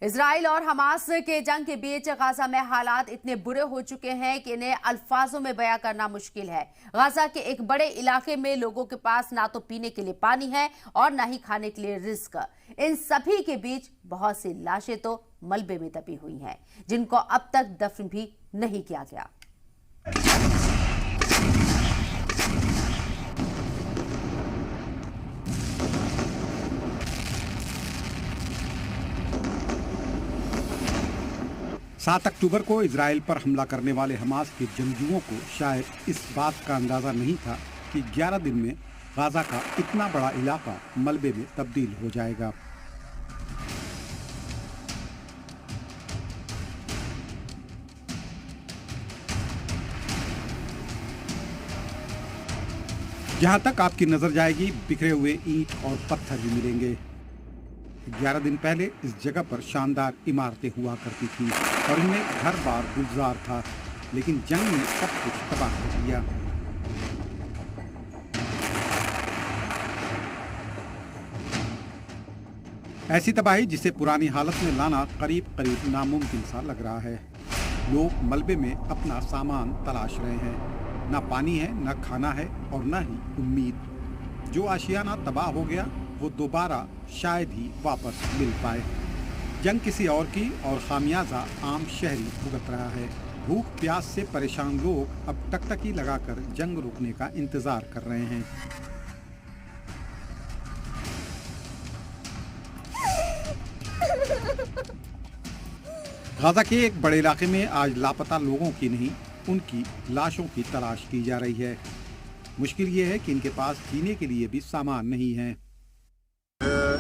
Israel और Hamas के जंग के बीच गाजा में हालात इतने बुरे हो चुके हैं कि इन्हें अल्फाजों में बयां करना मुश्किल है। गाजा के एक बड़े इलाके में लोगों के पास ना तो पीने के लिए पानी है और ना ही खाने के लिए रिज्क। इन सभी के बीच बहुत सी लाशें तो मलबे में दबी हुई हैं, जिनको अब तक दफन भी नहीं किया गया। 7 अक्टूबर को इजराइल पर हमला करने वाले हमास के जंगजुओं को शायद इस बात का अंदाज़ा नहीं था कि 11 दिन में गाजा का इतना बड़ा इलाका मलबे में तब्दील हो जाएगा। जहां तक आपकी नजर जाएगी, बिखरे हुए ईंट और पत्थर भी मिलेंगे। 11 दिन पहले इस जगह पर शानदार इमारतें हुआ करती थी और इनमें घर बार गुलजार था, लेकिन जंग ने सब कुछ तबाह कर दिया। ऐसी तबाही जिसे पुरानी हालत में लाना करीब करीब नामुमकिन सा लग रहा है। लोग मलबे में अपना सामान तलाश रहे हैं। ना पानी है, ना खाना है और ना ही उम्मीद। जो आशियाना तबाह हो गया वो दोबारा शायद ही वापस मिल पाए। जंग किसी और की और खामियाजा आम शहरी भुगत रहा है। भूख प्यास से परेशान लोग अब टकटकी लगाकर जंग रुकने का इंतजार कर रहे हैं। गाजा के एक बड़े इलाके में आज लापता लोगों की नहीं, उनकी लाशों की तलाश की जा रही है। मुश्किल ये है कि इनके पास जीने के लिए भी सामान नहीं है।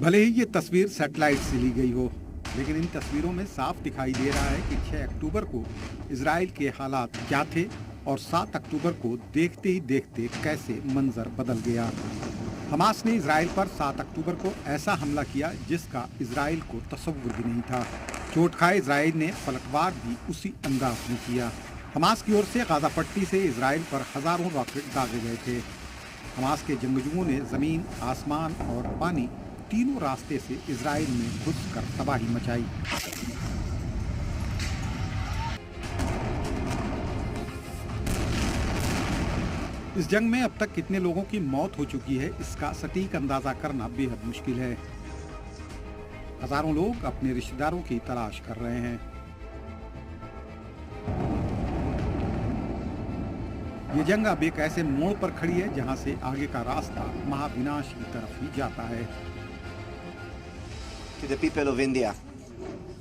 भले ही ये तस्वीर सैटेलाइट से ली गई हो, लेकिन इन तस्वीरों में साफ दिखाई दे रहा है कि 6 अक्टूबर को इजराइल के हालात क्या थे और 7 अक्टूबर को देखते ही देखते कैसे मंजर बदल गया। हमास ने इजराइल पर 7 अक्टूबर को ऐसा हमला किया जिसका इजराइल को तसव्वुर भी नहीं था। चोट खाए इजराइल ने पलटवार भी उसी अंदाज में किया। हमास की ओर से गाजा पट्टी से इजराइल पर हजारों रॉकेट दागे गए थे। हमास के जंगजुओं ने जमीन, आसमान और पानी तीनों रास्ते से इजराइल में घुसकर तबाही मचाई। इस जंग में अब तक कितने लोगों की मौत हो चुकी है, इसका सटीक अंदाजा करना बेहद मुश्किल है। हजारों लोग अपने रिश्तेदारों की तलाश कर रहे हैं। ये जंग अब एक ऐसे मोड़ पर खड़ी है जहां से आगे का रास्ता महाविनाश की तरफ ही जाता है। To the people of India,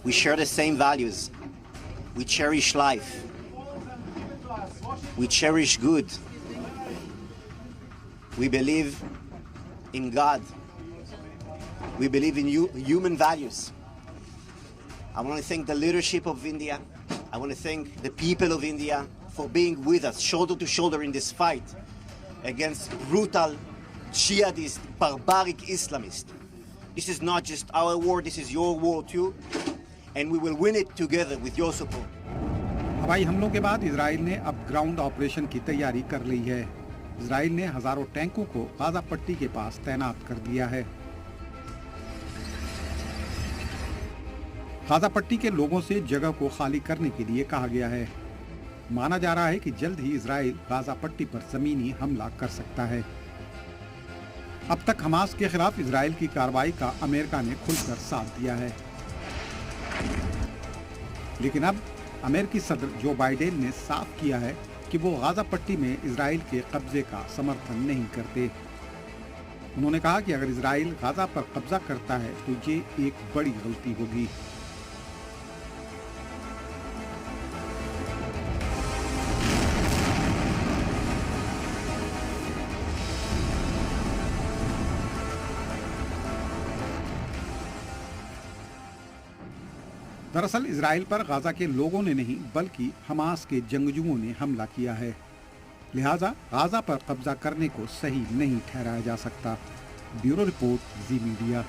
we share the same values. We cherish life. We cherish good. We believe in God. We believe in human values. I want to thank the leadership of India. I want to thank the people of India for being with us, shoulder to shoulder in this fight against brutal, jihadist, barbaric Islamists. This is not just our war, this is your war too, and we will win it together with your support. हवाई हमलों के बाद Israel ने अब ground operation की तैयारी कर ली है। इजराइल ने हजारों टैंकों को गाजा पट्टी के पास तैनात कर दिया है। गाजा पट्टी के लोगों से जगह को खाली करने के लिए कहा गया है। माना जा रहा है कि जल्द ही इजराइल गाजा पट्टी पर जमीनी हमला कर सकता है। अब तक हमास के खिलाफ इजराइल की कार्रवाई का अमेरिका ने खुलकर साथ दिया है, लेकिन अब अमेरिकी सदर जो बाइडेन ने साफ किया है कि वो गाजा पट्टी में इजराइल के कब्जे का समर्थन नहीं करते। उन्होंने कहा कि अगर इजराइल गाजा पर कब्जा करता है तो ये एक बड़ी गलती होगी। दरअसल इजराइल पर गाजा के लोगों ने नहीं बल्कि हमास के जंगजुओं ने हमला किया है। लिहाजा गाजा पर कब्जा करने को सही नहीं ठहराया जा सकता। ब्यूरो रिपोर्ट, जी मीडिया।